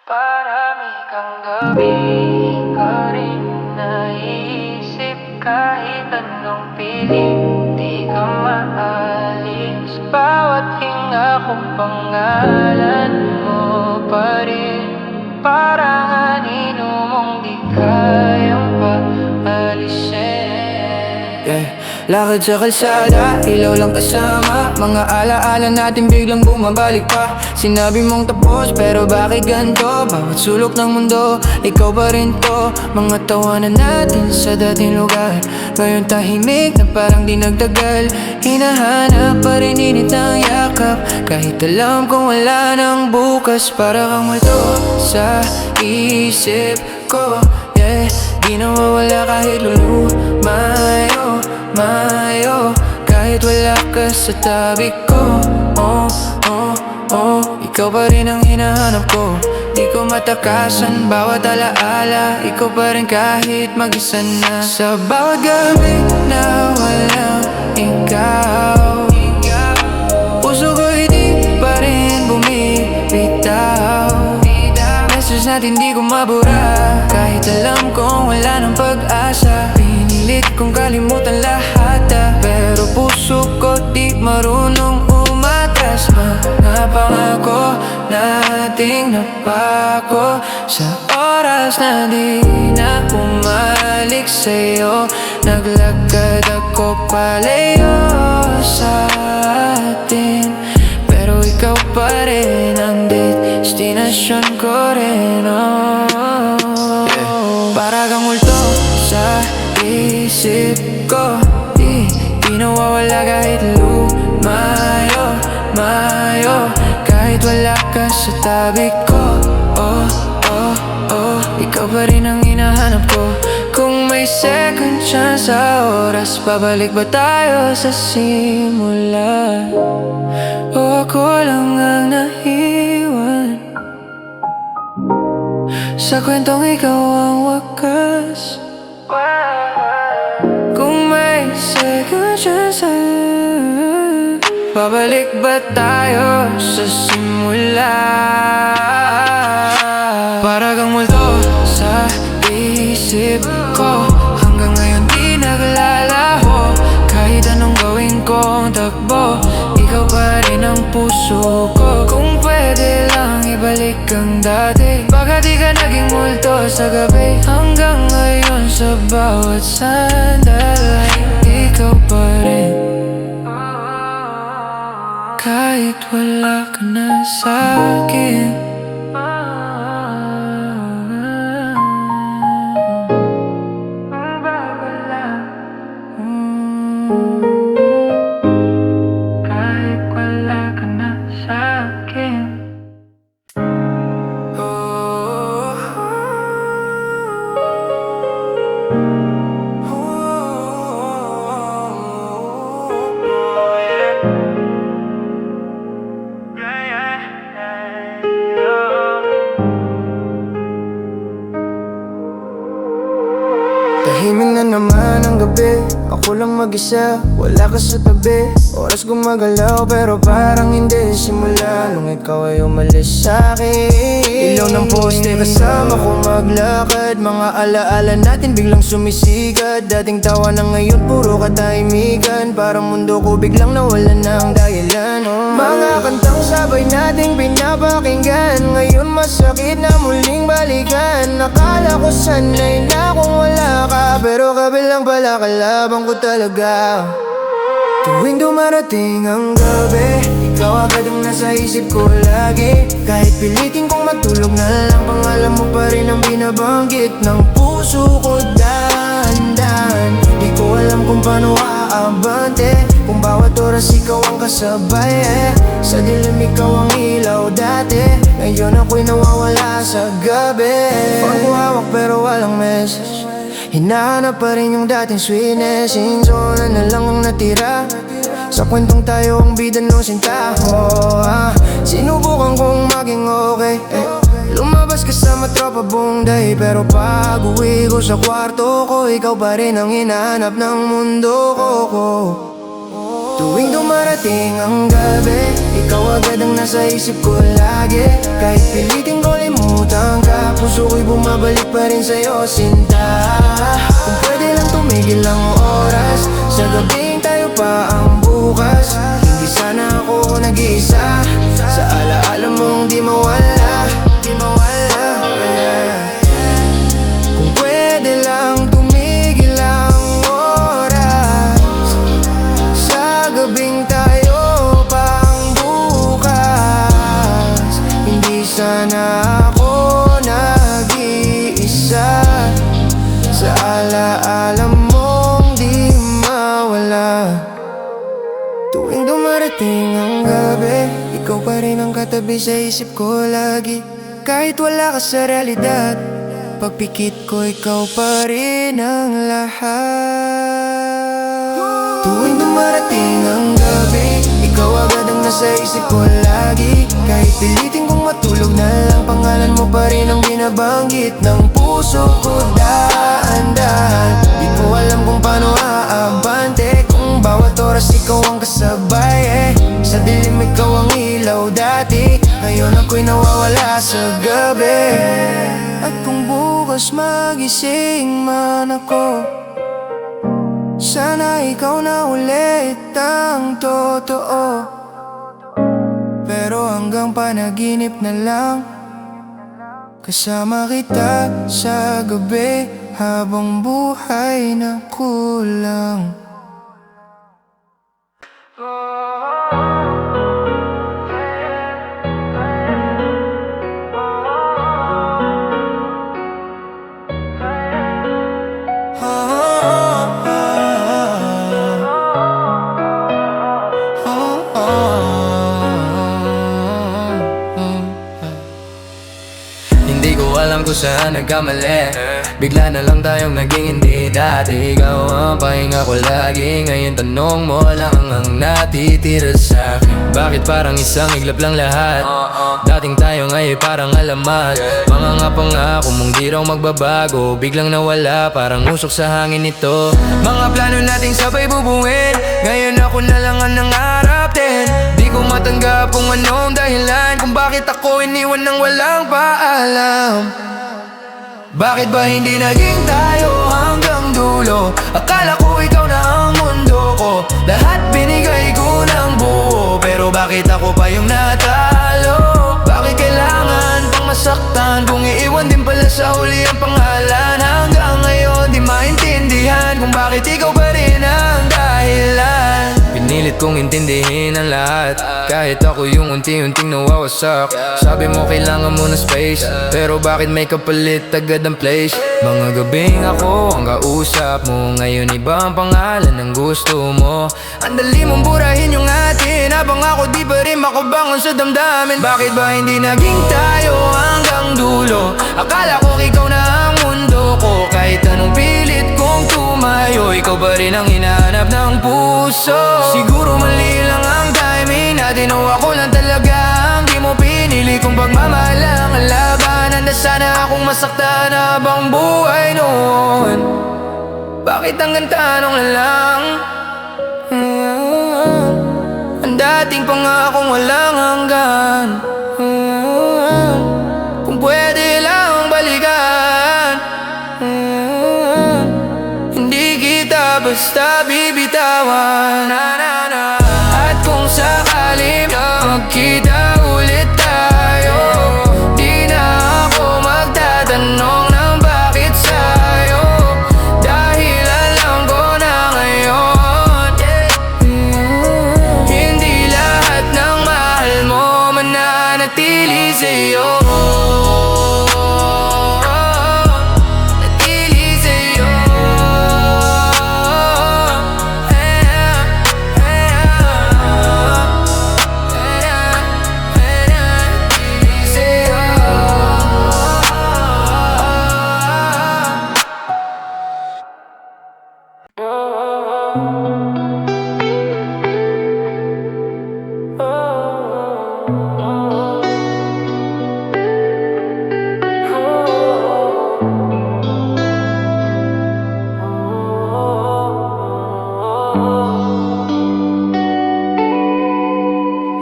Parami kang gabi ka rin naisip. Kahit anong piling di ka maalis. Bawat hinga ko pangalan mo pa rin. Parang anino mong di kayang paalisin. Lakad sa kalsada, ilaw lang kasama. Mga alaala natin biglang bumabalik pa. Sinabi mong tapos pero bakit ganito? Bawat sulok ng mundo, ikaw pa rin to. Mga tawanan natin sa dating lugar, ngayon tahimik na parang di nagtagal. Hinahanap pa rin init ng yakap, kahit alam kong wala nang bukas. Para kang multo sa isip ko, di nawawala kahit lulumayo. Kahit wala ka sa tabi ko, ikaw pa rin ang hinahanap ko. Di ko matakasan bawat alaala, ikaw pa rin kahit mag-isa na. Sa bawat gabi na walang ikaw, puso ko'y di pa rin bumibitaw. Message natin di ko mabura, kahit alam kong wala nang pag-asa. Pinilit kong kalimutan lahat, pero puso ko di marunong umatras. Mga pangako nating napako, sa oras na di na bumalik sa'yo. Naglakad ako palayo sa atin, pero ikaw pa rin ang destinasyon ko rin. Para kang multo sa isip ko, di nawawala kahit lumayo. Kahit wala ka sa tabi ko, ikaw pa rin ang hinahanap ko. Kung may second chance sa oras, babalik ba tayo sa simula? O ako lang ang nahiwan sa kwentong ikaw ang wakas? Kung may second chance, babalik ba tayo sa simula? Para kang multo sa isip ko, hanggang ngayon di naglalaho. Kahit anong gawin kong takbo, ikaw pa rin ang puso ko. Kung pwede lang ibalik ang dati, baka di ka naging multo sa gabi. Hanggang ngayon sa bawat sandali, ikaw pa rin, kahit wala ka na sa'kin. Kahit wala ka na sa'kin. Tahimik na naman ang gabi, ako lang mag-isa, wala ka sa tabi. Oras gumagalaw pero parang hindi simula nung ikaw ay umalis sa'kin. Ilaw ng poste kasama ko maglakad, mga alaala natin biglang sumisikat. Dating tawa na ngayon puro katahimikan, parang mundo ko biglang nawalan ng dahilan. Mga kantang sabay nating pinapakinggan, ngayon masakit na muling balikan. Nakala ko sanay na kung wala ka, pero kabilang pala kalaban ko talaga. Tuwing dumarating ang gabi, ikaw agad ang nasa isip ko lagi. Kahit pilitin kong matulog na lang, pangalan mo pa rin ang binabanggit ng puso ko dahan-dahan. Di ko alam kung paano aabante, kung bawat oras ikaw ang kasabay. Sa dilim ikaw ang ilaw dati, ngayon ako'y nawawala sa gabi. Phone ko hawak pero walang message, hinahanap pa rin yung dating sweetness. Inzona na lang ang natira, sa kwentong tayo ang bida nung sintaho. Sinubukan kong maging okay, lumabas kasama tropa buong day. Pero pag uwi ko sa kwarto ko, ikaw pa rin ang hinahanap ng mundo ko. Tuwing dumarating ang gabi, ikaw agad ang nasa isip ko lagi. Kahit pilitin ko limutan bumabalik pa rin sa'yo, sinta. Kung pwede lang tumigil ang oras, sa gabing tayo pa ang bukas. Hindi sana ako nag-iisa, sa alaala mong di mawala, di mawala, yeah. Kung pwede lang tumigil ang oras, sa gabing tayo pa ang bukas. Hindi sana ako nag-iisa, sa alaala mong di mawala. Tuwing dumarating ang gabi, ikaw pa rin ang katabi sa isip ko lagi. Kahit wala ka sa realidad, pagpikit ko ikaw pa rin ang lahat. Tuwing dumarating ang gabi, ikaw agad ang nasa isip ko lagi. Kahit pilitin kong matulog na lang, pangalan mo pa rin ang binabanggit ng puso ko daan-daan. Di ko alam kung paano aabante, kung bawat oras ikaw ang kasabay, sa dilim ikaw ang ilaw dati, ngayon ako'y nawawala sa gabi. At kung bukas magising man ako, sana ikaw na ulit ang totoo. Pero hanggang panaginip na lang, kasama kita sa gabi, habang buhay na kulang. Hindi ko alam kung saan nagkamali, bigla na lang tayong naging hindi dati. Ikaw ang pahinga ko lagi, ngayon tanong mo lang ang natitira sa'kin. Bakit parang isang iglap lang lahat? Dating tayo ngayon parang alamat. Mga nga pangako mong di raw magbabago, biglang nawala parang usok sa hangin ito. Mga plano nating sabay bubuin, ngayon ako na lang ang nangarap din. Di ko matanggap kung anong dahilan, kung bakit ako iniwan ng walang paalam. Bakit ba hindi naging tayo hanggang dulo? Akala ko ikaw na ang mundo ko, lahat binigay ko ng buo. Pero bakit ako pa yung natalo? Bakit kailangan pang masaktan, kung iiwan din pala sa huli ang pangalan? Hanggang ngayon di maintindihan kung bakit ikaw pa rin ang dahilan. Pinilit kong intindihin ang lahat, kahit ako yung unti-unting nawawasak. Sabi mo kailangan mo ng space, pero bakit may kapalit agad ang place? Mga gabing ako ang kausap mo, ngayon iba ang pangalan ng gusto mo. Ang dali mong burahin yung atin, habang ako di pa rin makabangon sa damdamin. Bakit ba hindi naging tayo hanggang dulo? Akala ko ikaw na ang mundo ko, kahit anong pilit kong tumayo, ikaw pa rin ang hinahanap ng puso. Siguro mali lang ang timing natin, o ako lang talaga ang di mo pinili kong pagmamahal ang laban. Handa sana akong masaktan habang buhay noon. Bakit hanggang tanong na lang? Ang dating pangakong walang hanggan, kung pwede lang balikan, hindi kita basta bibitawan. At kung sakaling magkita ulit tayo, di na ako magtatanong ng bakit sa'yo, dahil alam ko na ngayon, hindi lahat ng mahal mo mananatili sa'yo.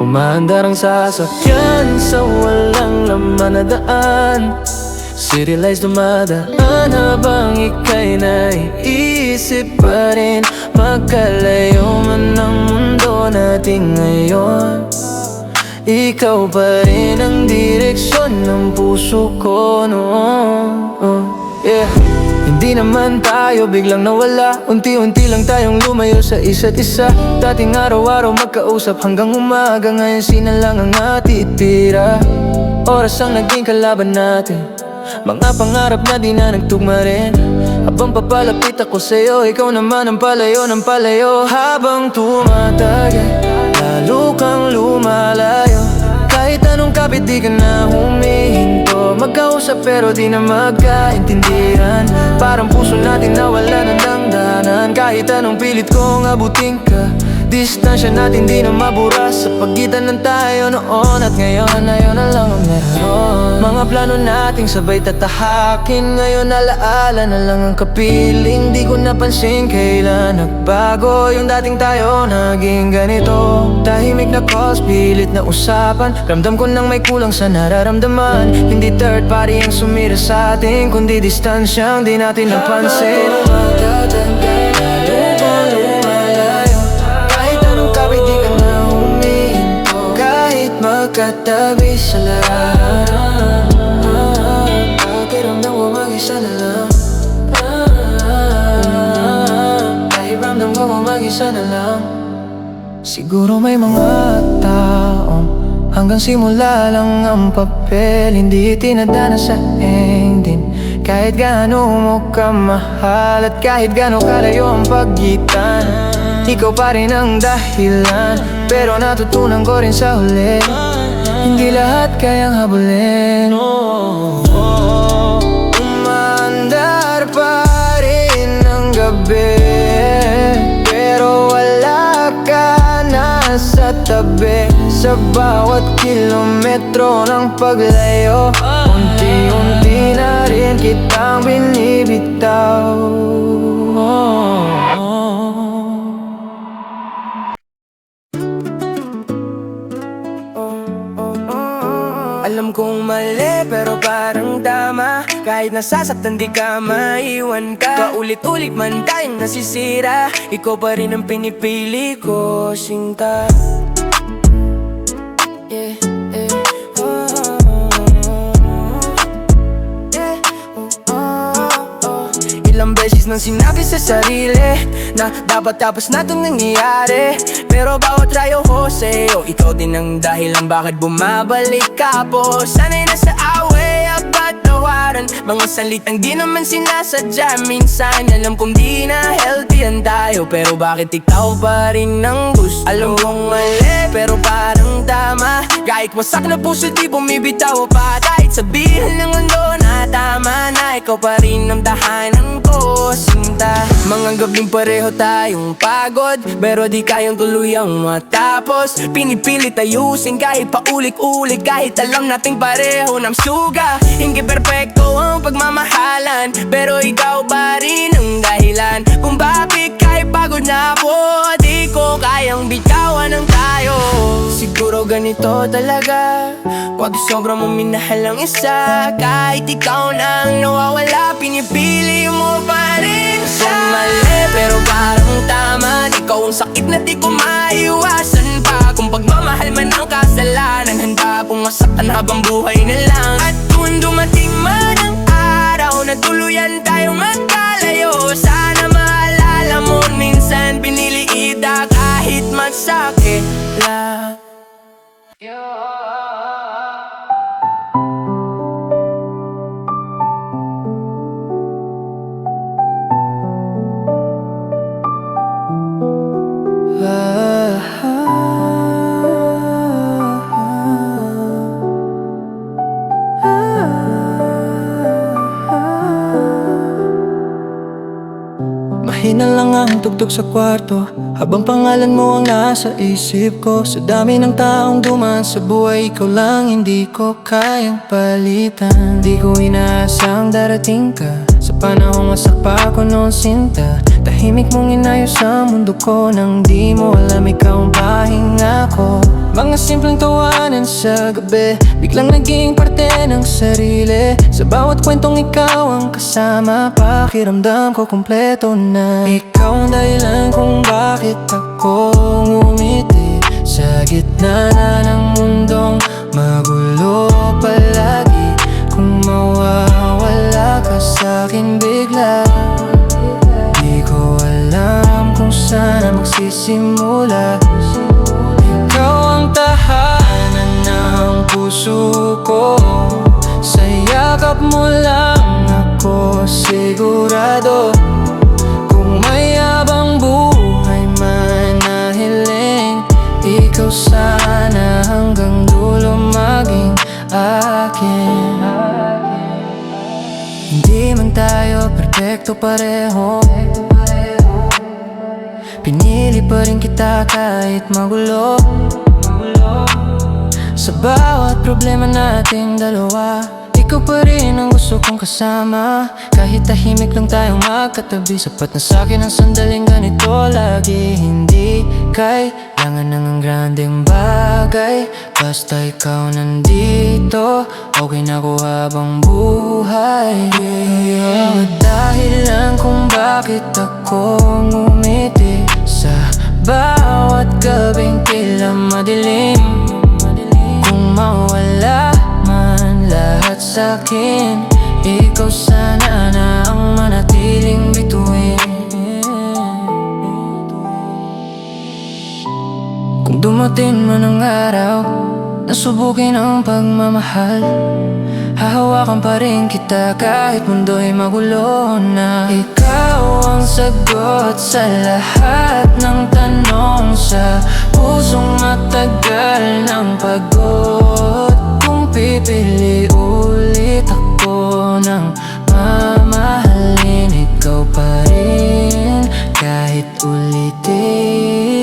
Umaandar ang sasakyan sa walang laman na daan, City lights dumadaan habang ika'y naiisip pa rin. Magkalayo man ang mundo natin ngayon, ikaw pa rin ang direksyon ng puso ko noon. Yeah. Hindi naman tayo biglang nawala, unti-unti lang tayong lumayo sa isa't isa. Dating araw-araw magkausap hanggang umaga, ngayon sina lang ang natitira. Oras ang naging kalaban natin, mga pangarap na di na nagtugma rin. Habang papalapit ako sa'yo, ikaw naman ang palayo ng palayo. Habang tumatagal, lalo kang lumalayo. Kahit anong kapit di ka na humihinto. Magkausap pero di na magkaintindihan. Parang puso natin nawala ng dangdanan. Kahit anong pilit kong abutin ka, distansya natin di na mabura. Sa pagitan ng tayo noon at ngayon, ayaw na lang ang meron. Mga plano nating sabay tatahakin, ngayon alaala na lang ang kapiling. Di ko napansin kailan nagbago yung dating tayo naging ganito. Tahimik na calls, pilit na usapan. Ramdam ko nang may kulang sa nararamdaman. Hindi third party ang sumira sa atin, kundi distansyang di natin napansin. Magkatabi sa lahat, pakiramdam ko mag-isa na lang. Pakiramdam ko mag-isa na lang. Siguro may mga taong hanggang simula lang ang papel, hindi tinadana sa ending. Kahit gaano mo kamahal at kahit gaano kalayo ang pagitan, ikaw pa rin ang dahilan. Pero natutunan ko rin sa huli, hindi lahat kayang habulin. Umandar pa rin ang gabi, pero wala ka na sa tabi. Sa bawat kilometro ng paglayo, unti-unti na rin kitang binibitaw. Alam kong mali pero parang tama. Kahit nasasaktan di ka maiwan ka. Paulit-ulit man tayong nasisira, ikaw pa rin ang pinipili ko, sinta. Yeah, yeah. Ilang beses nang sinabi sa sarili na dapat tapos na itong nangyayari, pero bawat rayo ko sa'yo, ikaw din ang dahilan bakit bumabalik ka po. Sana'y nasa away at patawaran, mga salitang di naman sinasadya. Minsan alam kong di na healthy tayo, pero bakit ikaw pa rin ang gusto? Alam kong mali pero parang tama. Kahit wasak na puso di bumibitaw pa. Kahit sabihin ng mundo na tama na, ikaw pa rin ang tahanan ko, sinta. Mga gabing pareho tayong pagod, pero di kayang tuluyang matapos. Pinipilit ayusin kahit paulit-ulit, kahit alam nating pareho ng suga. Hindi perpekto ang pagmamahalan, pero ikaw pa rin ang dahilan kung bakit kahit pagod na ako, di ko kayang bitawan ng tayo. Siguro ganito talaga pag sobrang mo minahal ang isa. Kahit ikaw na ang nawawala, pinipili mo pa rin siya. Kung mali pero parang tama, ikaw ang sakit na di ko maiwasan pa. Kung pagmamahal man ang kasalanan, handa akong masaktan habang buhay na lang. At kung dumating man ang araw na tuluyan tayong magkalayo, sana maalala mo minsan pinili kita kahit masakit lang. Mahina lang ang tugtog sa kwarto habang pangalan mo ang nasa isip ko. Sa dami ng taong dumaan sa buhay, ikaw lang hindi ko kayang palitan. Di ko inaasang darating ka sa panahong masak pa ako noon, sinta. Tahimik mong inayos sa mundo ko nang di mo alam ikaw ang pahinga ko. Mga simpleng tawanan sa gabi, biglang naging parte ng sarili. Sa bawat kwentong ikaw ang kasama, pakiramdam ko kumpleto na. Ikaw ang dahilan kung bakit ako ngumiti sa gitna na ng mundong magulo palagi. Kung mawawala ka sa'kin bigla, di ko alam kung saan magsisimula. Ikaw ang tahanan ng puso ko, sa yakap mo lang ako sigurado. Kung may habang buhay man na hiling, ikaw sana hanggang dulo maging akin. Hindi man tayo perfecto pareho, pinili pa rin kita kahit magulo. Sa bawat problema nating dalawa, ikaw pa rin ang gusto kong kasama. Kahit tahimik lang tayong magkatabi, sapat na sa'kin ang sandaling ganito lagi. Hindi kailangan ng grandeng bagay, basta ikaw nandito, okay na ako habang buhay. Dahilan kung bakit ako ngumiti sa bawat gabing tila madilim. Kung mawala man lahat sa'kin, ikaw sana na ang manatiling bituin. Kung dumating man ang araw na subukin ang pagmamahal, hahawakan pa rin kita kahit mundo'y magulo na. Ikaw ang sagot sa lahat ng tanong sa pusong matagal ng pagod. Kung pipili ulit ako ng mamahalin, ikaw pa rin kahit ulitin.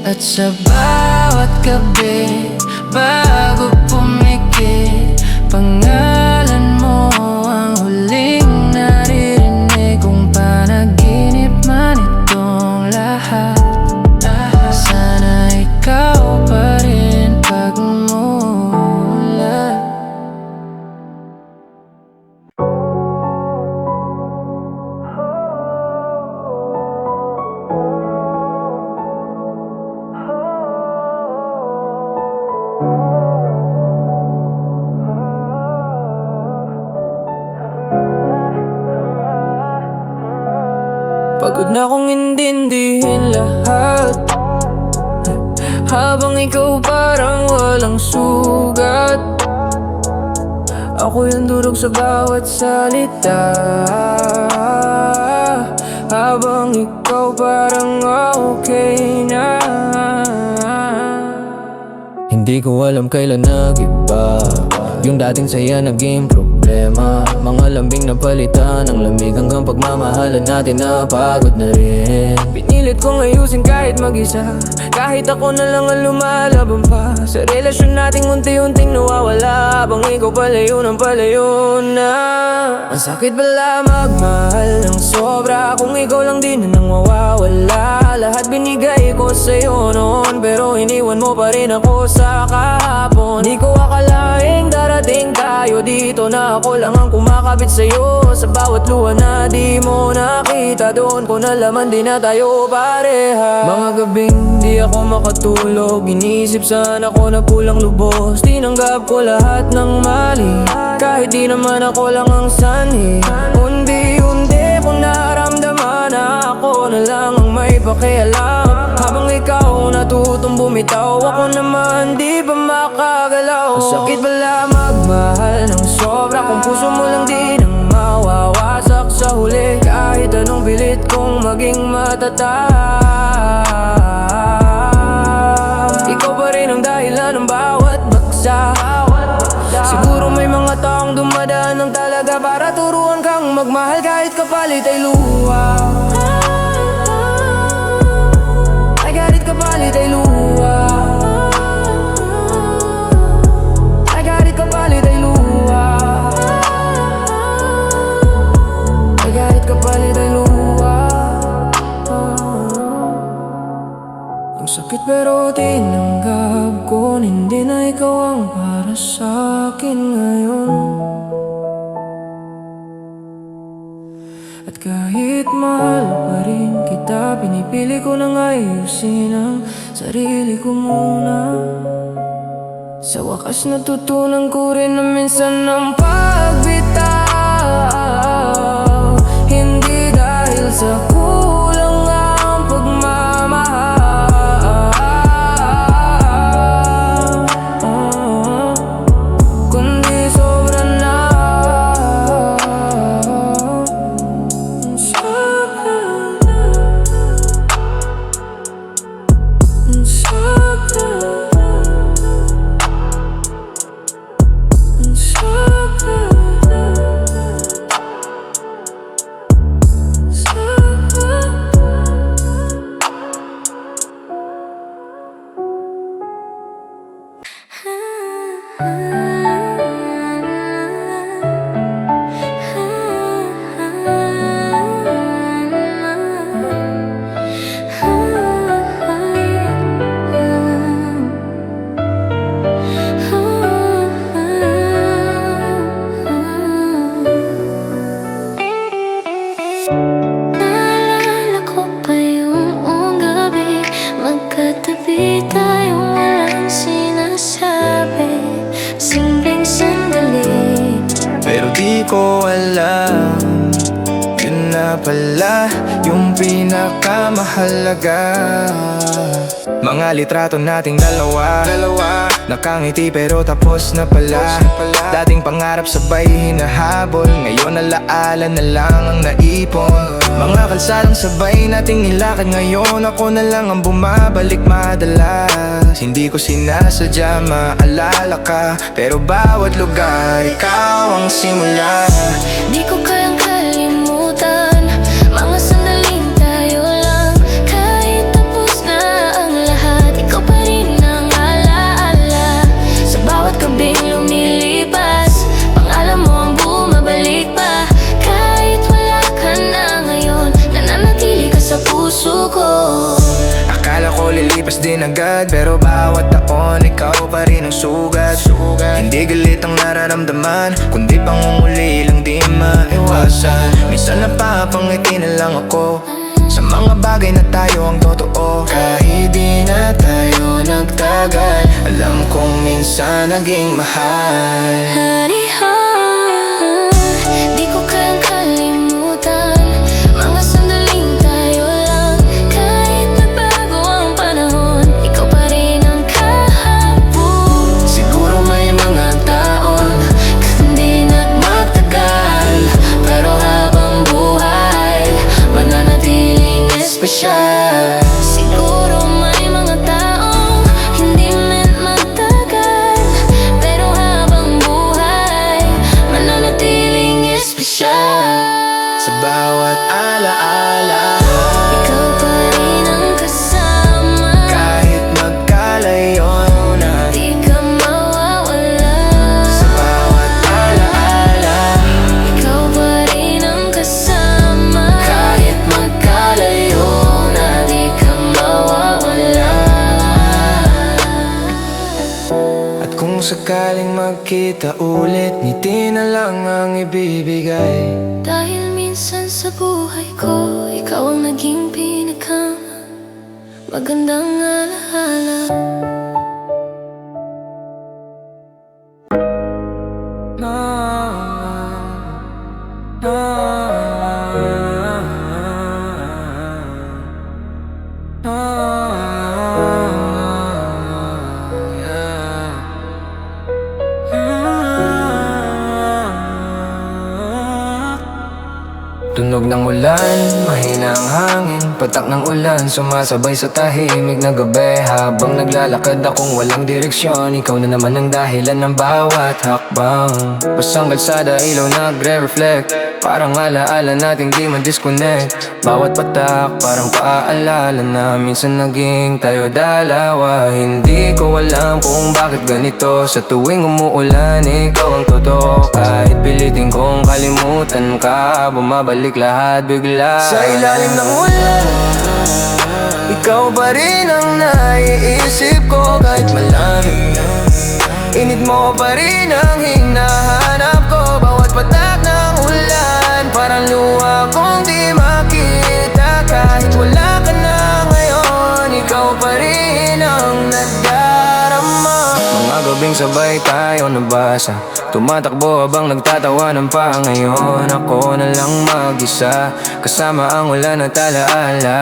At sa bawat gabi bago pumikit, pangalan mo ang huling naririnig kong panaginip man itong lahat. Sana ikaw pa rin pagmulat. Pagod na kong intindihin lahat, habang ikaw parang walang sugat. Ako yung durog sa bawat salita, habang ikaw parang okay na. Hindi ko alam kailan nag-iba, yung dating saya naging problema. Mga lambing na palitan ng lamig, hanggang pagmamahalan natin napagod na rin. Pinilit kong ayusin kahit mag-isa, kahit ako na lang ang lumalaban pa. Sa relasyon nating unti-unting nawawala, habang ikaw palayo ng palayo na. Ang sakit pala magmahal ng sobra, kung ikaw lang din ang mawawala. Lahat binigay ko sa'yo noon, pero iniwan mo pa rin ako sa kahapon. Di ko akalaing darating tayo dito, na ako lang ang kumakabit sa'yo. Sa bawat luha na di mo nakita, doon ko nalaman di na tayo pareha. Mga gabing di ako makatulog, iniisip saan ako nagkulang lubos. Tinanggap ko lahat ng mali, kahit di naman ako lang ang sanhi. Undi-undi kong naramdaman na ako na lang ang may pakialam, habang ikaw natutong bumitaw, ako naman di ba makagalaw. Ang sakit pala magmahal ng sobra, kung puso mo lang din ang mawawasak sa huli. Kahit anong pilit kong maging matatag, ikaw pa rin ang dahilan ng bawat baksa. Siguro may mga taong dumadaan ng talaga para turuan kang magmahal, kahit kapalit ay luha. Ay kahit kapalit ay luha. Ay kahit kapalit ay luha. Ay kahit kapalit ay luha. Sulit pero tinanggap ko, hindi na ikaw ang para sa akin ngayon. At kahit mahal pa rin kita, pinipili ko nang ayusin ang sarili ko muna. Sa wakas natutunan ko rin na minsan ang pagbitaw hindi dahil sa kulang ang pagmamahal, kundi sobra na ang sakit, ang sakit. Naalala ko pa yung gabi, magkatabi tayong walang sinasabi, simpleng sandali. Pero di ko alam, yun na pala yung pinakamahalaga. Mga litrato nating dalawa, nakangiti pero tapos na pala. Dating pangarap sabay hinahabol, ngayon alaala na lang ang naipon. Mga kalsadang sabay nating nilakad, ngayon ako na lang ang bumabalik madalas. Hindi ko sinasadya maalala ka, pero bawat lugar ikaw ang simula. Di ko kayang kalimutan mga sandaling tayo lang, kahit tapos na ang lahat, ikaw pa rin ang alaala. Sa bawat gabing lumilipas, pangalan mo ang bumabalik pa. Kahit wala ka na ngayon, nananatili ka sa puso ko. Akala ko lilipas din agad, pero bawat taon ikaw pa rin ang sugat. Hindi galit ang nararamdaman, kundi pangunguli lang di maiwasan. Minsan napapangiti na lang ako sa mga bagay na tayo ang totoo. Kahit di na tayo nagtagal, alam kong minsan naging mahal. Hariha, di ko kayang kalimutan mga sandaling tayo lang, kahit nagbago ang panahon, ikaw pa rin ang kahapon. Siguro may mga taon Hindi na magtagal, pero habang buhay mananatiling espesyal. siguro may mga taong hindi man magtagal, pero habang buhay mananatiling espesyal. Sa bawat alaala, Ikaw pa rin ang kasama, kahit magkalayo na. di ka mawawala. Sa bawat alaala, Ikaw pa rin ang kasama, kahit magkalayo na. di ka mawawala. At kung sakaling magkita ulit, ngiti na lang ang ibibigay. Dahil minsan sa buhay ko, ikaw ang naging magandang alaala. Tunog ng ulan, mahina ang hangin, patak ng ulan, sumasabay sa tahimik na gabi. Habang naglalakad akong walang direksyon, ikaw na naman ang dahilan ng bawat hakbang. Basang kalsada, ilaw nagre-reflect, parang alaala nating di man-disconnect. Bawat patak, parang paaalala na minsan naging tayo dalawa. Hindi ko alam kung bakit ganito, sa tuwing umuulan, ikaw ang totoo. Kahit pilitin kong kalimutan, nasasaktan ka, bumabalik lahat bigla. Sa ilalim ng ulan, ikaw pa rin ang naiisip ko kahit malamig. Init mo pa rin ang hinahanap ko. Bawat patak ng ulan, parang luha kong di makita. Kahit wala ka na ngayon, ikaw pa rin ang nadarama. Mga gabing sabay tayo nabasa, tumatakbo habang nagtatawanan pa. Ngayon ako na lang mag-isa, kasama ang ulan at alaala.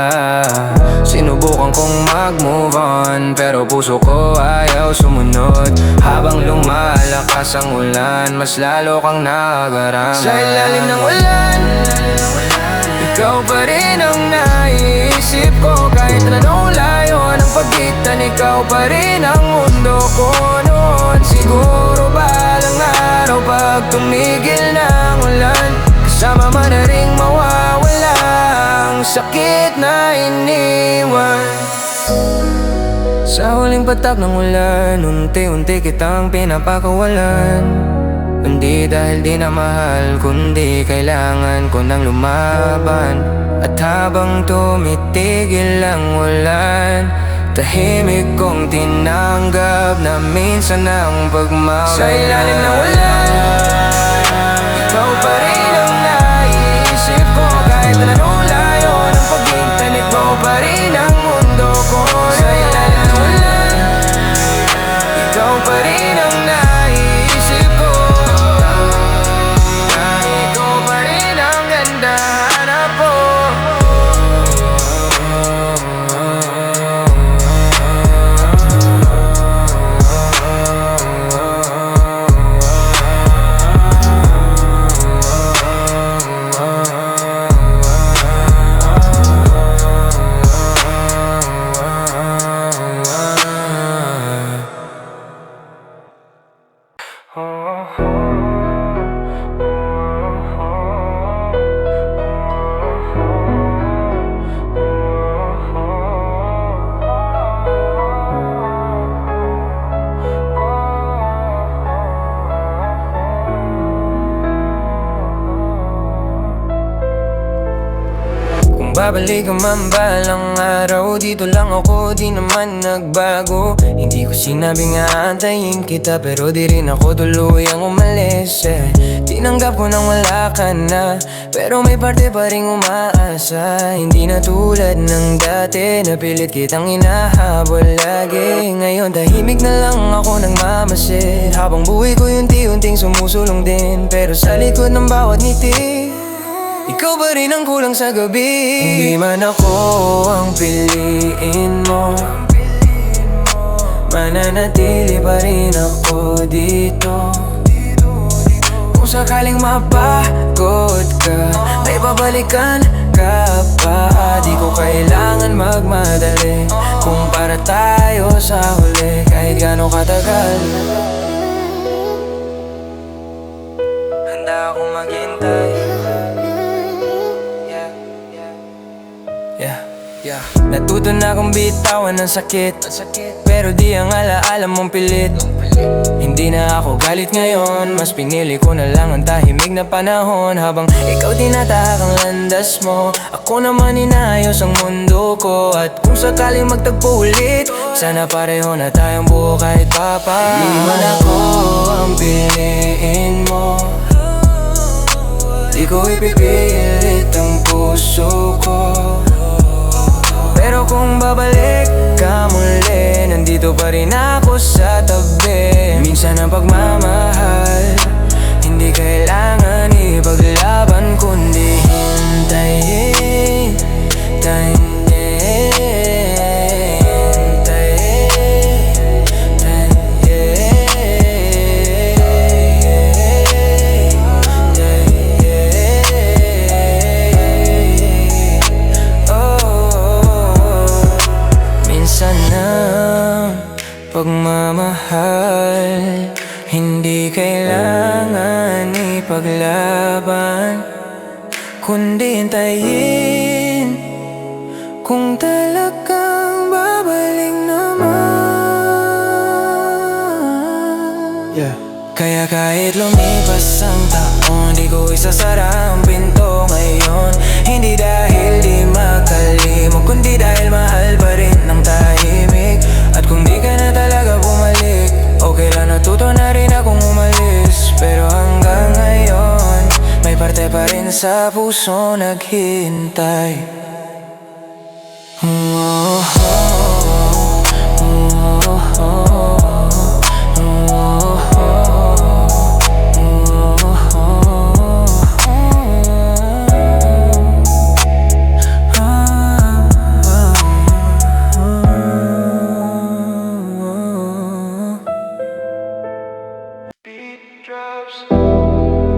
Sinubukan kong mag-move on, pero puso ko ayaw sumunod. Habang lumalakas ang ulan, mas lalo kang nagarangan. Sa ilalim ng ulan, ikaw pa rin ang naiisip ko. Kahit anong layo ng pagitan, ikaw pa rin ang mundo ko noon. Siguro balang araw pag tumigil ng ulan, kasama man na ring mawawala ang sakit na iniwan. Sa huling patak ng ulan, unti-unti kitang pinapakawalan. Hindi dahil di na mahal, kundi kailangan ko nang lumaban. At habang tumitigil ang ulan, tahimik kong tinanggap na minsan ang pagmamahal. Sa ilalim ng ulan, ikaw pa rin ang naiisip ko. Kahit anong layo ng pagitan, ikaw pa rin ang mundo ko. Sa ilalim ng ulan, ikaw pa rin ang naiisip ko. Ikaw pa rin ang ganda hanap ko. Babalik ka man balang araw, dito lang ako, di naman nagbago. Hindi ko sinabing aantayin kita, pero di rin ako tuluyang umalis Tinanggap ko nang wala ka na, pero may parte pa rin umaasa. Hindi na tulad ng dati, na pilit kitang inahabol lagi. Ngayon tahimik na lang ako nagmamasid, habang buhay ko unti-unting sumusulong din. Pero sa likod ng bawat ngiti, ikaw ba rin ang kulang sa gabi? Hindi man ako ang piliin mo, mananatili pa rin ako dito. Kung sakaling mapagod ka, may babalikan ka pa. Di ko kailangan magmadali, kung para tayo sa huli, kahit gano'ng katagal. Handa akong maghintay. Natuto na akong bitawan ng sakit, pero di ang alaala mong pilit. Hindi na ako galit ngayon, mas pinili ko na lang ang tahimik na panahon. Habang ikaw tinatahak ang landas mo, ako naman inayos ang mundo ko. At kung sakaling magtagpo ulit, sana pareho na tayong buo kahit papa. Di man ako ang piliin mo, di ko ipipilit ang puso ko. Pero kung babalik ka muli, nandito pa rin ako sa tabi. Minsan ang pagmamahal, hindi kailangan ipaglaban, kundi hintayin, pagmamahal, hindi kailangan ipaglaban, kundi hintayin. Kung talagang babalik naman, Kaya kahit lumipas ang taon, di ko isasara masaya pa rin sa puso naghihintay.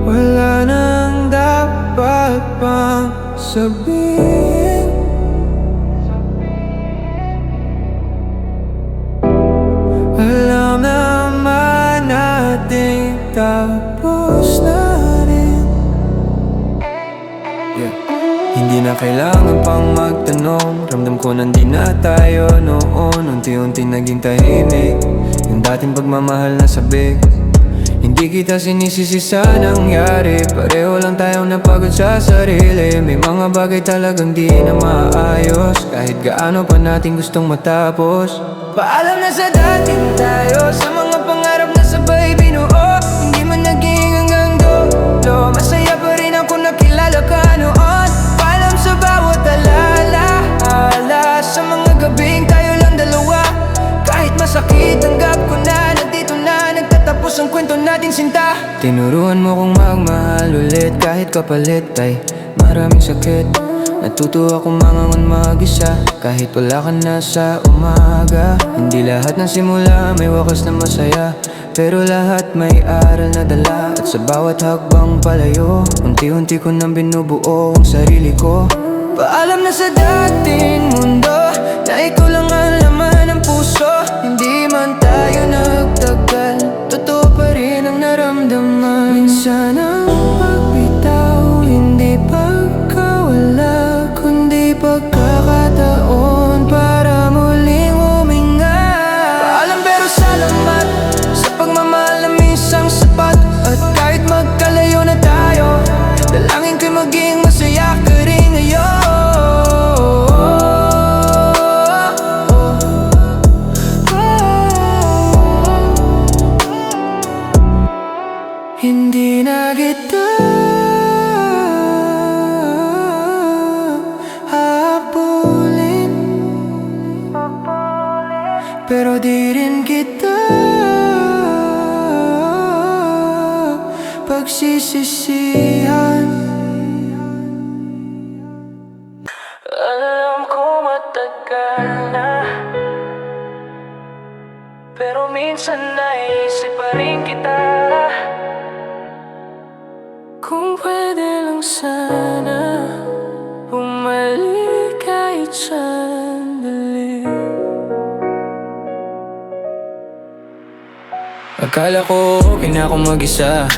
Wala nang dapat pang sabihin. Alam naman natin tapos na rin. Hindi na kailangan pang magtanong. Ramdam ko nandun na tayo noon. Unti-unti naging tahimik yung dating pagmamahal na sabik. Hindi kita sinisisi sa nangyari. Pareho lang tayong napagod sa sarili. May mga bagay talagang di na maayos, kahit gaano pa natin gustong matapos. Paalam na sa dating tayo, sa mga pangarap na sabay binuo. Hindi man naging hanggang dulo, masaya pa rin ako nakilala ka noon. Paalam sa bawat alaala, sa mga gabing tayo lang dalawa. Kahit masakit tanggap ko na, nandito na, nagtatapos ang kwento natin sinta. Tinuruan mo kong magmahal ulit, kahit kapalit ay maraming sakit. Natuto ako mangangon mag-isa, kahit wala ka na sa umaga. Hindi lahat ng simula may wakas na masaya, pero lahat may aral na dala. At sa bawat hakbang palayo, unti-unti ko nang binubuo ang sarili ko. Paalam na sa dating mundo, na ikaw lang ang laman ng puso. Hindi man tayo nagtagal, totoo pa rin ang naramdaman. Minsan ang pagbitaw, hindi pagkawala, kundi pagkakataon para muling huminga. Paalam pero salamat sa pagmamahal na minsang sapat. At kahit magkalayo na tayo, dalangin ko'y maging masaya ka rin ngayon. Hindi na kita habulin, pero di rin kita pagsisisihan. Alam ko matagal na, pero minsan naisip pa rin kita. Kung pwede lang sana bumalik kahit sandali. Akala ko okay na akong mag-isa,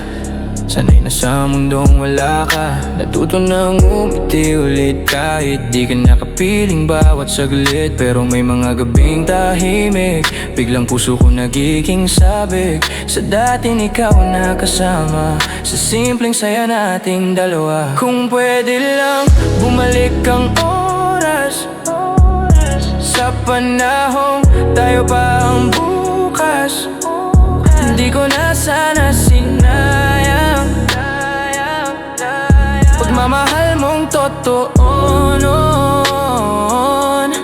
sanay na sa mundong wala ka. Natuto nang umiti ulit kahit di ka nakapiling bawat saglit. Pero may mga gabing tahimik, biglang puso ko nagiging sabik. Sa dating ikaw nakasama, sa simpleng saya nating dalawa. Kung pwede lang bumalik ang oras, sa panahong tayo pa ang bukas. Hindi ko na sana sinayang pagmamahal mong totoo noon.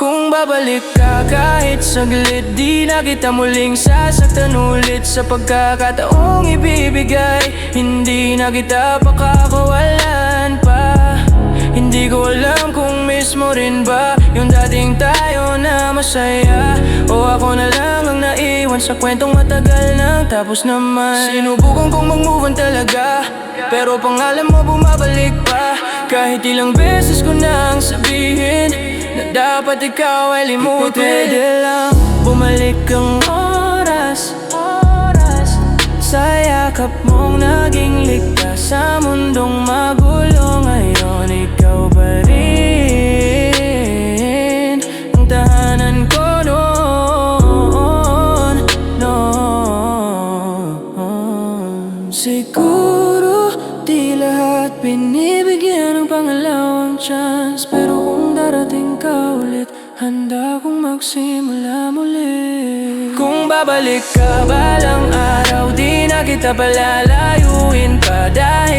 Kung babalik ka kahit saglit, di na kita muling sasaktan ulit. Sa pagkakataong ibibigay, hindi na kita pakakawalan pa. Hindi ko alam kung miss mo rin ba yung dating tayo na masaya, o ako na lang ang naiwan sa kwentong matagal nang tapos naman. Sinubukan kong mag-move on talaga, pero pangalan mo bumabalik pa. Kahit ilang beses ko nang sabihin na dapat ikaw ay limutin. Pwede lang bumalik ang oras, sa yakap mong naging ligtas sa mundong magulo. Ngayon ikaw pa rin ang tahanan ko noon. Siguro di lahat binibigyan ng pangalawang chance, pero kung darating ka ulit, handa kong magsimula muli. Kung babalik ka balang araw, di na kita palalayuin pa. Dahil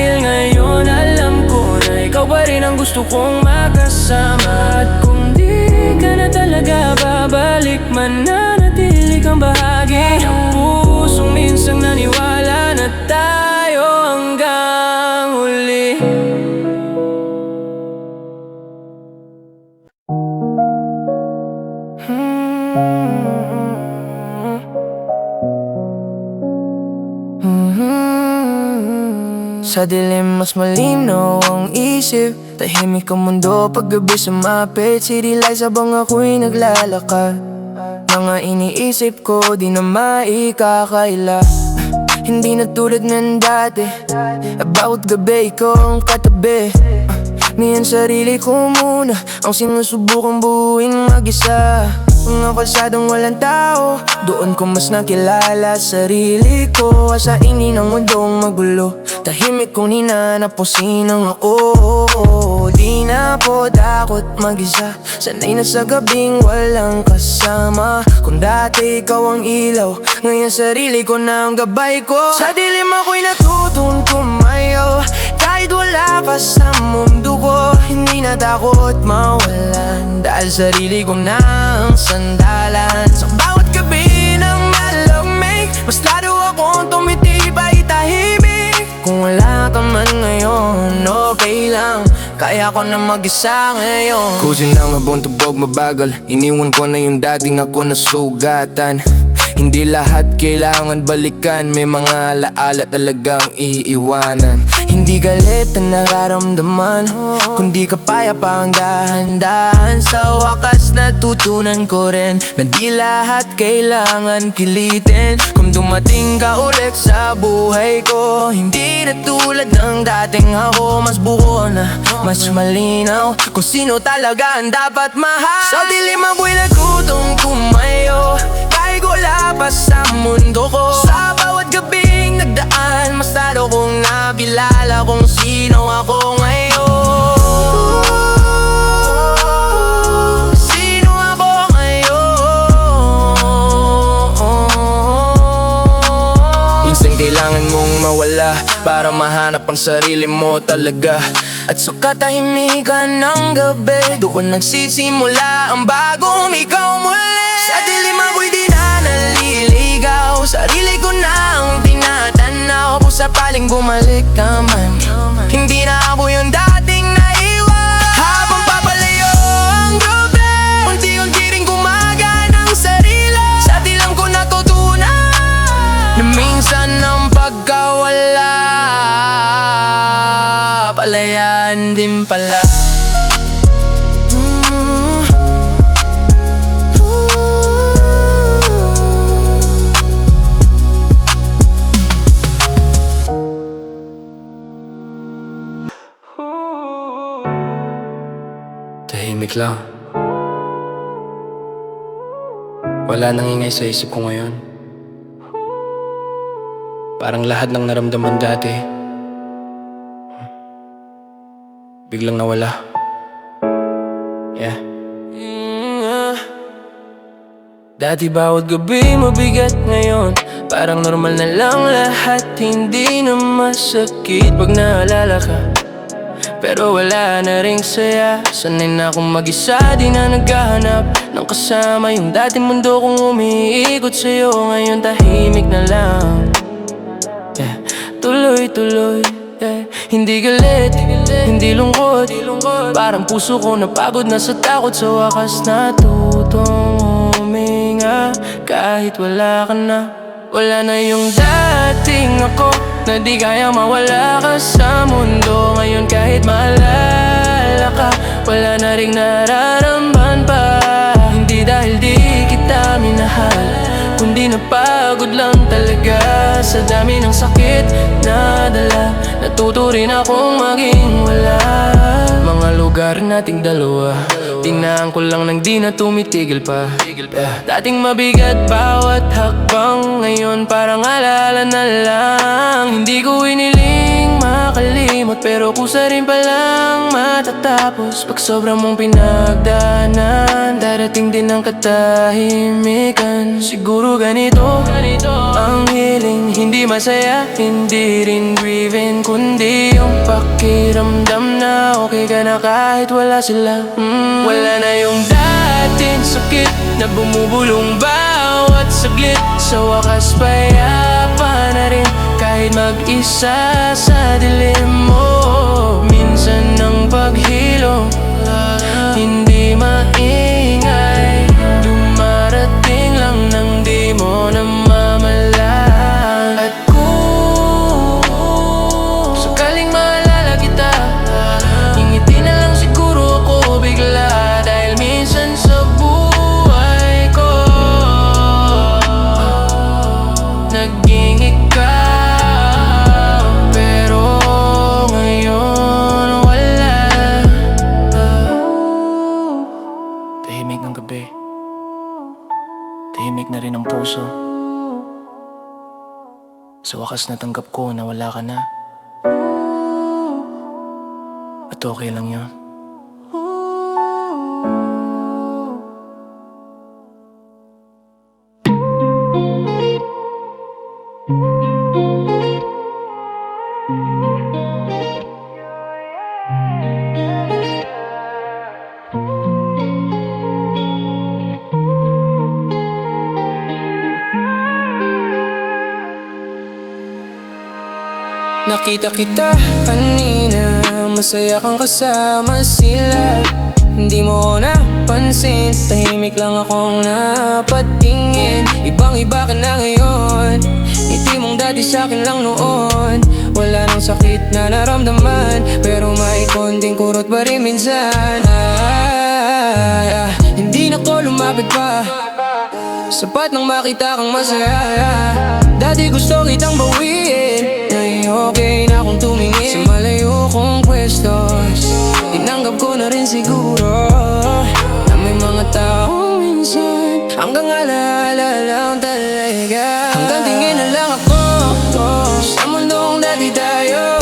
gusto kong makasama. At kung di ka na talaga babalik, mananatili kang bahagi ng pusong minsang naniwala na tayo hanggang huli. Sa dilim mas malinaw ang isip, tahimik ang mundo paggabi sumapit. City lights habang ako'y naglalakad. Mga iniisip ko di na maikakaila. Hindi na tulad ng dati, bawat gabi ikaw ang katabi. Ngayon sarili ko muna ang sinusubukang buuin mag-isa. Mga kalsadang walang tao, doon ko mas nakilala sarili ko. Asainin ng mundong magulo, tahimik kong hinanap po sinang ako. Di na po takot mag-isa, sanay na sa gabing walang kasama. Kung dati ikaw ang ilaw, ngayon sarili ko na ang gabay ko. Sa dilim ako'y natutong tumayo, kahit wala ka sa mundo ko. Hindi na takot mawalan, dahil sarili ko na ang sandalan. Sa bawat gabi ng malamig, mas lalo akong tumitibay tahimik. Kung wala ka man ngayon, okay lang, kaya ko na mag-isa ngayon. Kusin lang habang tubog mabagal, iniwan ko na yung dating ako na sugatan. Hindi lahat kailangan balikan, may mga alaala talagang iiwanan. Hindi galit ang nararamdaman, kundi kapayapa ang dahan-dahan. Sa wakas natutunan ko rin na di lahat kailangan pilitin. Kung dumating ka ulit sa buhay ko, hindi na tulad ng dating ako. Mas buo na, mas malinaw kung sino talaga ang dapat mahal. Sa dilim ako'y nagutong tumayo, kahit wala pa sa mundo ko. Sa bawat gabing nagdaan, mas lalo kong nabilala kung sino ako ngayon. Sino ako ngayon? Minsan kailangan mong mawala para mahanap ang sarili mo talaga. At sa katahimikan ng gabi, doon nagsisimula ang bagong ikaw muli. Sa dilim ako'y di na naliligaw, sarili ko na ang tinatanaw. Pusa paling bumalik ka man, hindi na ako yung dating naiwan. Habang papalayo ang gabi, unti-unti rin gumagana ang sarili. Sa dilim ko natutunan na minsan ang pagkawala palayaan din pala. Tahimik lang, wala nang ingay sa isip ko ngayon. Parang lahat ng naramdaman dati biglang nawala. Yeah. Dati bawat gabi mabigat, ngayon parang normal na lang lahat. Hindi na masakit pag naalala ka, pero wala na ring saya. Sanay na akong mag-isa, di na naghahanap ng kasama. Yung dati mundo kong umiikot sa'yo, ngayon tahimik na lang. Yeah. Tuloy-tuloy, yeah. Hindi galit, hindi lungkot. Parang puso ko napagod na sa takot. Sa wakas natutong huminga, kahit wala ka na. Wala na yung dating ako na di kaya mawala ka sa mundo. Ngayon kahit maalala ka, wala na ring nararamdaman pa. Hindi dahil di kita minahal, kundi napagod lang talaga sa dami ng sakit na dala. Natuto rin akong maging wala. Mga lugar nating dalawa, tinaan ko lang nang di na tumitigil pa. Dating mabigat bawat hakbang, ngayon parang alala na lang. Hindi ko iniling makalimot, pero kusa rin palang matatapos. Pag sobrang mong pinagdaanan, darating din ang katahimikan. Siguro ganito ang healing, hindi masaya, hindi rin grieving, kundi yung pakiramdam na okay ka na kahit wala sila. Wala na yung dating sakit na bumubulong bawat saglit. Sa wakas payapa na rin kahit mag-isa sa dilim mo. Minsan ng paghilom hindi maingay, dumarating lang nang di mo namamalaan. At kung sakaling maalala kita, ngingiti na lang siguro ako bigla. Dahil minsan sa buhay ko naging ikaw, pero ngayon wala. Tahimik ng gabi, tahimik na rin ang puso. Sa wakas natanggap ko na wala ka na. At okay lang yun. Nakita kita kanina, masaya kang kasama sila. Hindi mo napansin, tahimik lang akong napatingin. Ibang iba ka na ngayon, ngiti mong dati sa'kin lang noon. Wala nang sakit na naramdaman, pero may konting kurot pa rin minsan. Hindi na ko lumapit pa, sapat nang makita kang masaya. Dati gusto kitang bawiin, ngayon okay na akong tumingin. Sa malayo kong pwestos, tinanggap ko na rin siguro na may mga taong minsan hanggang alaala lang talaga. Hanggang tingin na lang ako sa mundong dati tayo.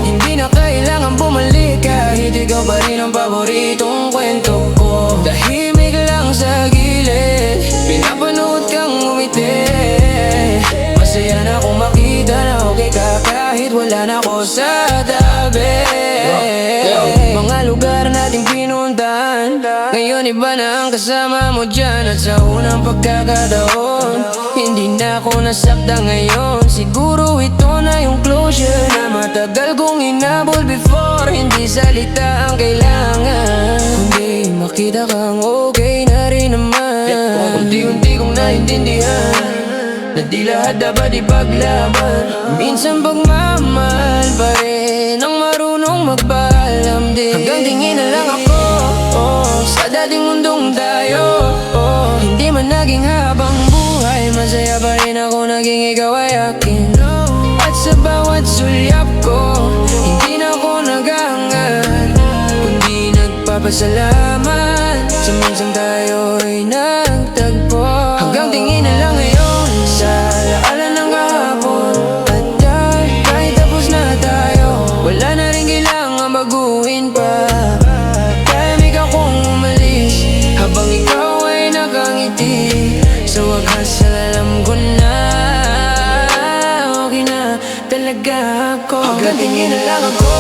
Hindi na kailangan bumalik kahit ikaw pa rin ang paboritong kwento ko. Tahimik lang sa gilid, pinapanood kang umiti. Masaya na kung makita na okay ka kahit wala na ako sa tabi. Mga lugar nating pinuntahan, ngayon iba na ang kasama mo dyan. At sa unang pagkakataon, hindi na ako nasakta ngayon. Siguro ito na yung closure na matagal kong inabol before. Hindi salita ang kailangan, kundi makita kang okay na rin naman. Unti-unti kong naintindihan na di lahat dapat ipaglaban. Minsan pagmamahal pa rin ang marunong magpaalam din. Hanggang tingin na lang ako sa dating mundong tayo. Hindi man naging habang buhay, masaya pa rin ako naging ikaw ay akin. At sa bawat sulyap ko, hindi na ako naghahangad, kundi nagpapasalamat sa minsang tayo'y nagtagpo. Hanggang tingin na lang ngayon sa alaala ng kahapon. At kahit tapos na tayo, wala na rin kailangan baguhin pa. Tahimik akong umalis habang ikaw ay nakangiti. Sa wakas alam ko na okay na talaga ako. Hanggang tingin na lang ako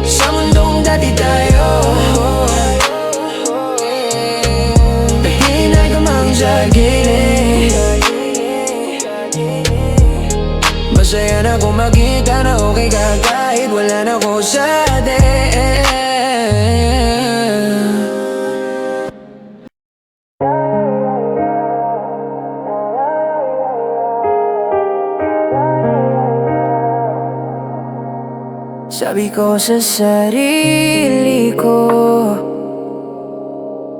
sa mundong dati tayo. Pahinay ka mang sa gilid, masaya na kung makita na okay ka kahit wala na ako sa atin. Sabi ko sa sarili ko,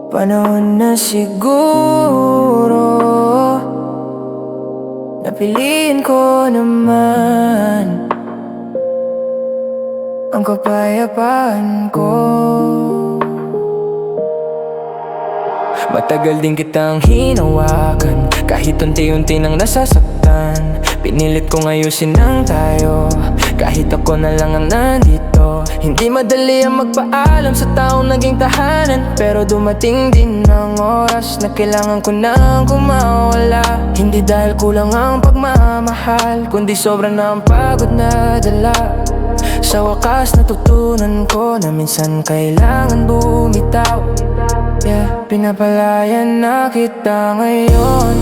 panahon na siguro, napiliin ko naman ang kapayapaan ko. Matagal din kitang hinawakan, kahit unti-unti nang nasasaktan. Pinilit kong ayusin ang tayo, kahit ako na lang ang nandito. Hindi madali ang magpaalam sa taong naging tahanan, pero dumating din ang oras na kailangan ko nang kumawala. Hindi dahil kulang ang pagmamahal, kundi sobra na ang pagod na dala. Sa wakas natutunan ko na minsan kailangan bumitaw. Pinapalayan na kita ngayon,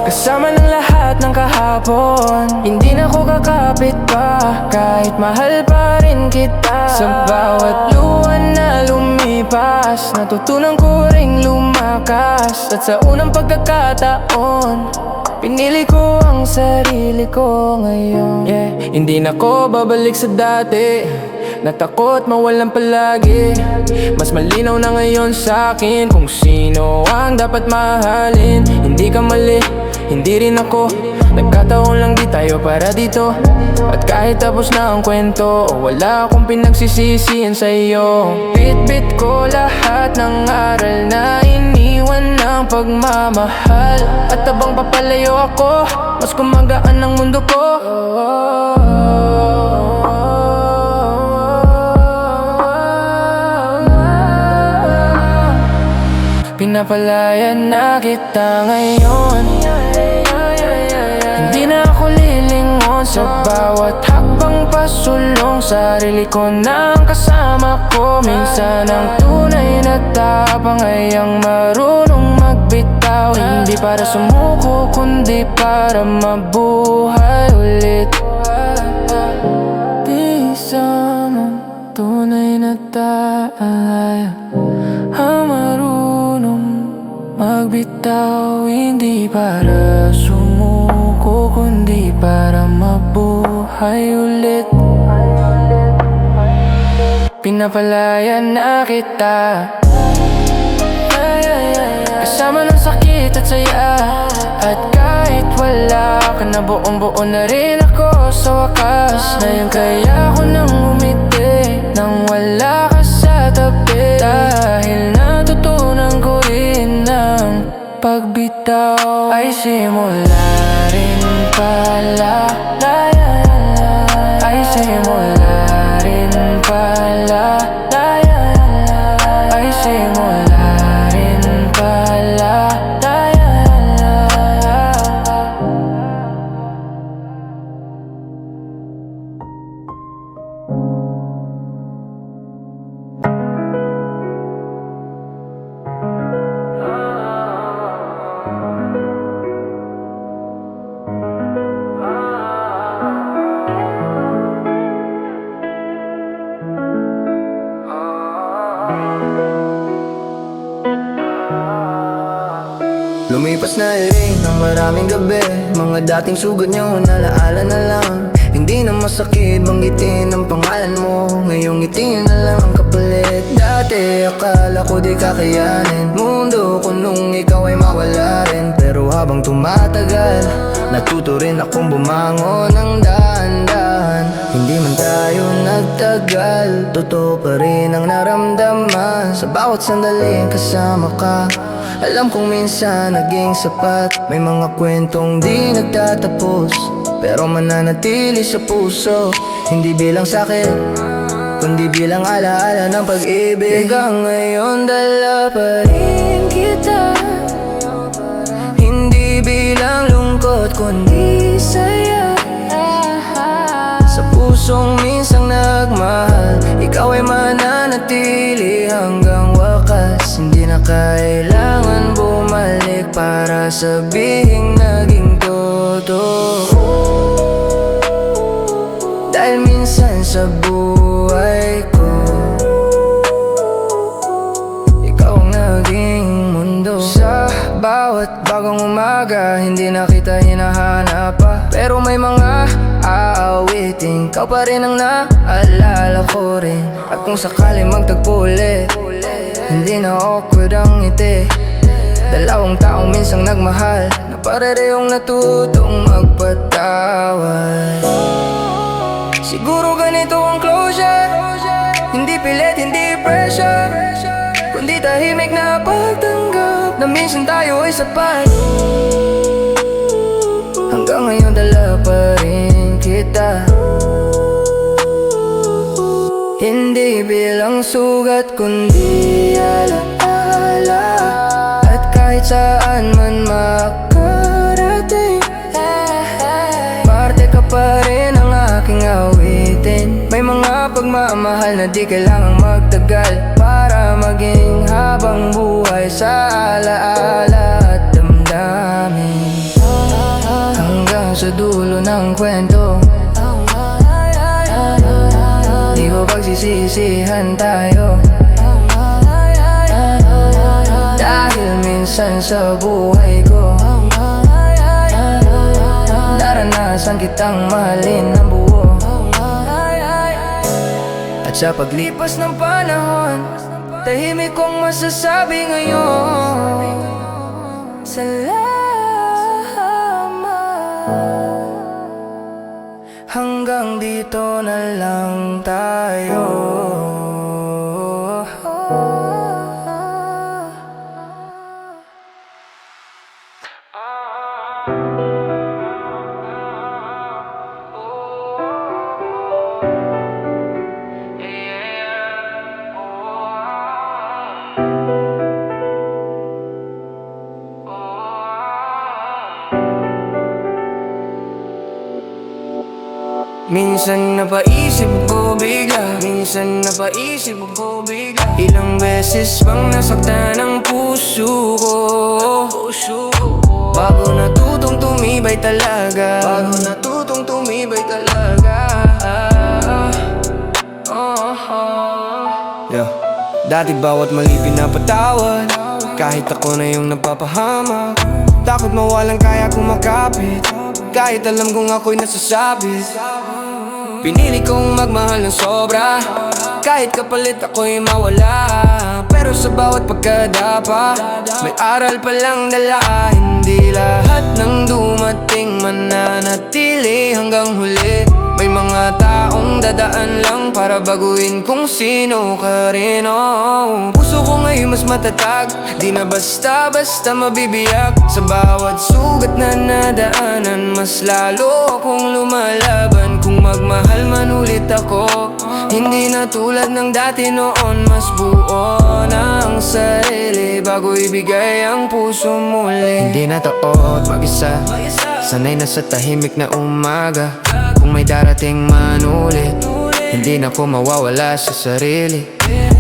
kasama ng lahat ng kahapon. Hindi na ko kakapit pa, kahit mahal pa rin kita. Sa bawat luwan na lumipas, natutunan ko ring lumakas. At sa unang pagkakataon, pinili ko ang sarili ko ngayon. Hindi na ko babalik sa dati, natakot mawalan palagi. Mas malinaw na ngayon sa'kin kung sino ang dapat mahalin. Hindi ka mali, hindi rin ako. Nagkataon lang di tayo para dito. At kahit tapos na ang kwento, wala akong pinagsisisihan sa'yo. Bit-bit ko lahat ng aral na iniwan ng pagmamahal. At habang papalayo ako, mas gumagaan ang mundo ko. Pinapalayan na kita ngayon. Hindi na ako lilingon sa bawat hakbang pasulong. Sarili ko nang kasama ko. Minsan ang tunay na tapang ay ang marunong magbitaw. Hindi para sumuko, kundi para mabuhay ulit. Di sana tunay na tayo ang marunong magbitaw. Hindi para sumuko, kundi para mabuhay ulit. Pinapalayan na kita, kasama ng sakit at saya. At kahit wala ka na, buong-buo na rin ako sa wakas. Ngayon kaya ko nang umiti nang wala ka sa tabi. Dahil natutunan ko rin ng pagbitaw ay simula rin pala. Ay simula rin pala. Ay simula rin pala. Lumipas na rin ang maraming gabi, mga dating sugat nyo nalaala na lang. Hindi na masakit banggitin ang pangalan mo, ngayong ngiti na lang ang kapalit. Dati akala ko di kakayanin mundo ko nung ikaw ay mawala rin. Pero habang tumatagal, natuto rin akong bumangon ng dahan-dahan. Hindi man tayo nagtagal, totoo pa rin ang naramdaman. Sa bawat sandaling kasama ka, alam kong minsan naging sapat. May mga kwentong di nagtatapos, pero mananatili sa puso. Hindi bilang sakit, kundi bilang alaala ng pag-ibig. Hanggang ngayon dala pa rin kita, hindi bilang lungkot kundi saya. Sa pusong minsang nagmahal, ikaw ay mananatili hanggang wakas. Hindi na kailangan bumalik para sabihing naging totoo. Dahil minsan sa buhay ko, ikaw ang naging mundo. Sa bawat bagong umaga, hindi na kita hinahanap pa, pero may mga aawitin, ikaw pa rin ang naalala ko rin. At kung sakali magtagpo ulit, hindi na awkward ang ngiti. Dalawang taong minsang nagmahal, na parehong natutong magpatawad. Siguro ganito ang closure, hindi pilit, hindi pressure, kundi tahimik na pagtanggap na minsan tayo ay sapat. Hanggang ngayon dala pa rin kita, bilang sugat kundi alaala. At kahit saan man makarating, parte ka pa rin ang aking awitin. May mga pagmamahal na di kailangang magtagal para maging habang buhay sa alaala at damdamin. Hanggang sa dulo ng kwento, di ko pagsisisihan tayo. Dahil minsan sa buhay ko naranasan kitang mahalin ng buo. At sa paglipas ng panahon, tahimik kong masasabi ngayon, salamat. Hanggang dito na lang tayo. Minsan napaisip ko bigla, minsan napaisip ko bigla, ilang beses bang nasaktan ang puso ko. Bago natutong tumibay talaga, bago natutong tumibay talaga. Dati bawat mali pinapatawad, kahit ako na yung napapahamak. Takot mawalang kaya kumakapit, kahit alam kong ako'y nasasabit. Pinili kong magmahal ng sobra, kahit kapalit ako'y mawala. Pero sa bawat pagkadapa, may aral palang dala. Hindi lahat ng dumating mananatili hanggang huli. May mga taong dadaan lang para baguhin kung sino ka rin. Puso ko ngayon mas matatag, di na basta-basta mabibiyak. Sa bawat sugat na nadaanan, mas lalo akong lumalaban. Kung magmahal man ulit ako, hindi na tulad ng dati noon. Mas buo na ang sarili bago ibigay ang puso muli. Hindi na taot mag-isa, sanay na sa tahimik na umaga. Kung may darating man ulit, hindi na ko mawawala sa sarili.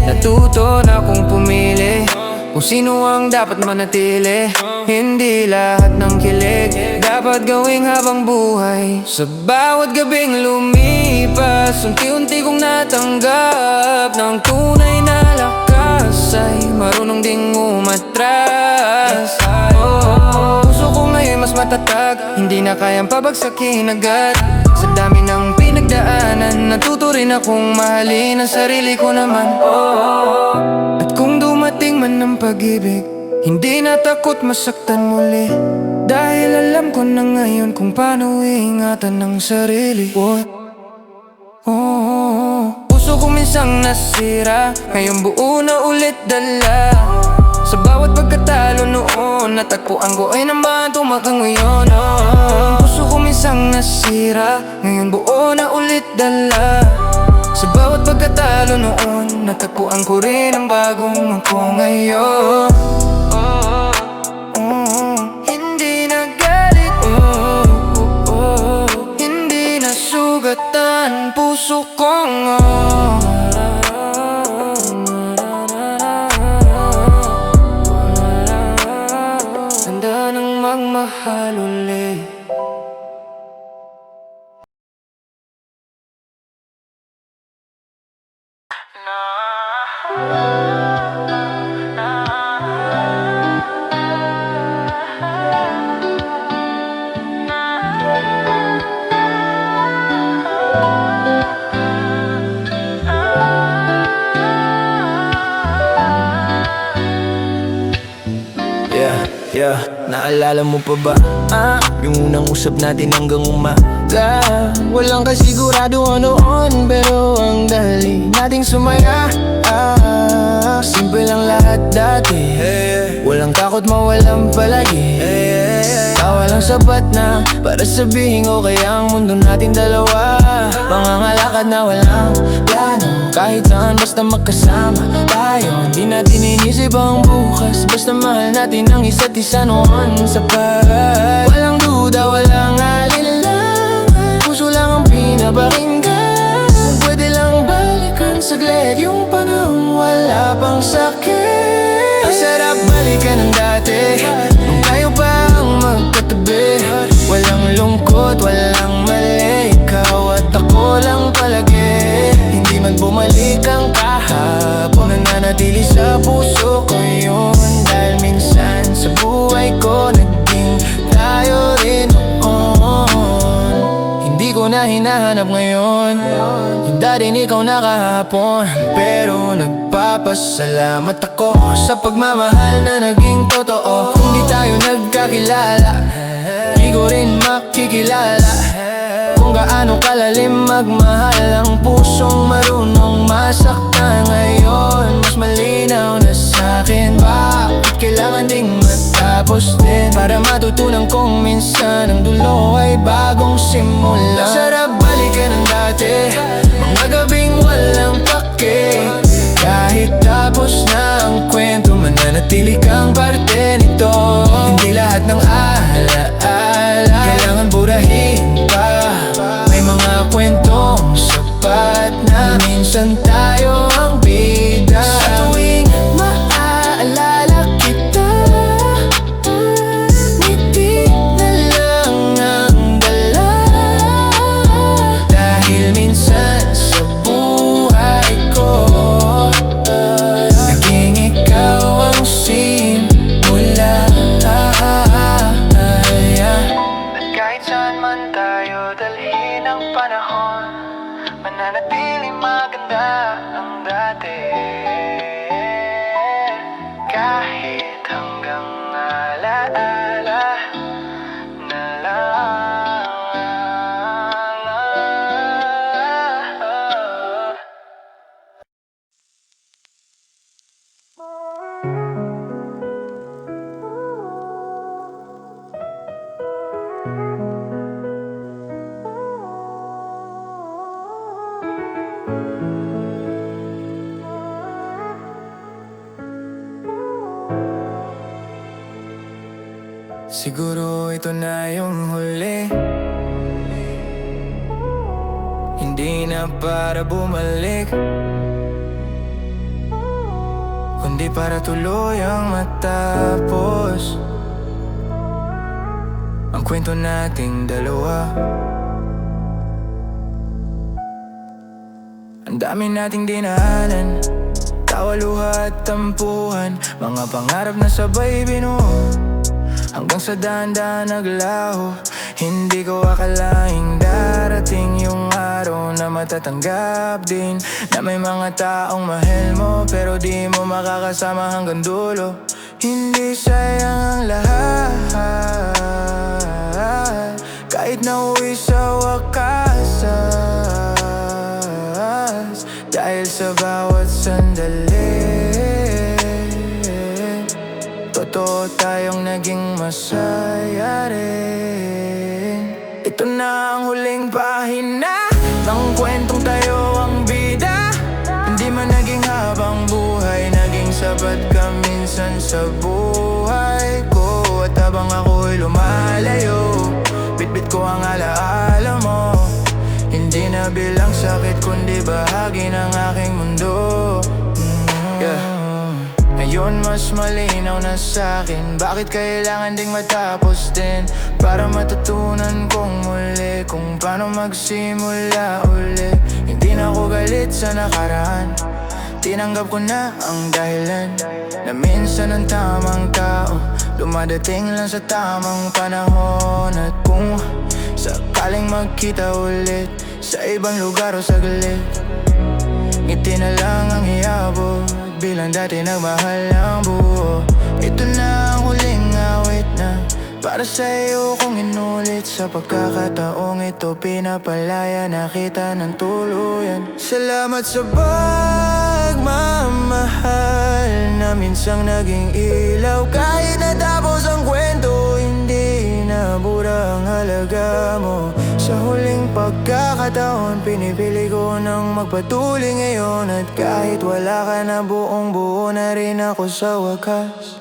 Natuto na akong pumili kung sino ang dapat manatili. Hindi lahat ng kilig dapat gawing habang buhay. Sa bawat gabing lumipas, unti-unti kong natanggap ng tunay na lakas ay marunong ding umatras. Puso ko ngayon mas matatag, hindi na kayang pabagsakin agad. Sa dami ng pinagdaanan, natuto rin akong mahalin ang sarili ko naman. At kung dumating man ng pag-ibig, hindi na takot masaktan muli. Dahil alam ko na ngayon kung paano iingatan ng sarili. Puso ko minsang nasira, ngayon buo na ulit dala. Sa bawat pagkatalo noon, natagpuan ko ay naman tumakang ngayon. Puso ko minsang nasira, ngayon buo na ulit dala. Sa bawat pagkatalo noon, natagpuan ko rin ang bagong ako ngayon. Hindi na galit, hindi na sugatan puso kong handa nang magmahal ulit. Naalala mo pa ba? Yung unang usap natin hanggang umaga. Walang kasigurado noon, pero ang dali nating sumaya. Simple lang lahat dati, walang takot mawalang palagi. Tawa lang sapat na para sabihin ko kaya ang mundo natin dalawa. Pangangalakad na walang plano, Kahit saan basta magkasama tayo, hindi natin inisip ang bukas. Basta mahal natin ang isa't isa noon sapat. Walang duda, walang alinlangan, puso lang ang pinapakinggan. Kung pwede lang balikan saglit yung panahon wala pang sakit. Ang sarap balikan ng dati, nung tayo pa ang magkatabi. Walang lungkot, walang mali, ikaw at ako lang palagi. Hindi man bumalik ang kahapon, nananatili sa puso ko yun. Dahil minsan sa buhay ko naging tayo rin noon. Hindi ko na hinahanap ngayon yung dating ikaw na kahapon. Pero nagpapasalamat ako sa pagmamahal na naging totoo. Kung di tayo nagkakilala, di ko rin makikilala kung gaano kalalim magmahal ang pusong marunong masaktan. Ngayon mas malinaw na sa'kin bakit kailangan ding matapos din, para matutunan kong minsan ang dulo ay bagong simula. Sarap balikan ng dati, mga gabing walang pake. Kahit tapos na ang kwento, mananatili kang parte nito. Hindi lahat ng alaala kailangan burahin pa. May mga kwentong sapat na minsan tayo ang bida. Sa tuwing maaalala kita, ngiti na lang ang dala. Dahil minsan sa buhay ko naging ikaw ang simula. At kahit saan man tayo dalhin ang panahon, mananatiling maganda ang dati. Kahit hanggang alaala na lang. Siguro ito na yung huli, hindi na para bumalik, kundi para tuluyang matapos ang kwento nating dalawa. Ang dami nating dinaanan, tawa, luha at tampuhan, mga pangarap na sabay binuo, hanggang sa dahan-dahan naglaho. Hindi ko akalaing darating yung araw na matatanggap din na may mga taong mahal mo pero di mo makakasama hanggang dulo. Hindi sayang ang lahat kahit nauwi sa wakas, dahil sa bawat sandali totoo tayong naging masaya rin. Ito na ang huling pahina ng kwentong tayo ang bida. Hindi man naging habang buhay, naging sapat ka minsan sa buhay ko. At habang ako'y lumalayo, bitbit ko ang alaala mo. Hindi na bilang sakit kundi bahagi ng aking mundo. Ngayon mas malinaw na sa'kin bakit kailangan ding matapos din, para matutunan kong muli kung paano magsimula uli. Hindi na ako galit sa nakaraan, tinanggap ko na ang dahilan na minsan ang tamang tao dumadating lang sa tamang panahon. At kung sakaling magkita ulit sa ibang lugar o saglit, ngiti na lang ang iabot bilang dati nagmahal ng buo. Ito na ang huling awit na para sa'yo kong inulit. Sa pagkakataong ito pinapalaya na kita ng tuluyan. Salamat sa pagmamahal na minsang naging ilaw. Kahit natapos ang kwento, hindi na mura ang halaga mo. Sa huling pagkakataon, pinipili ko nang magpatuloy ngayon. At kahit wala ka na, buong buo na rin ako sa wakas.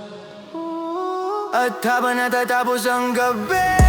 At habang natatapos ang gabi,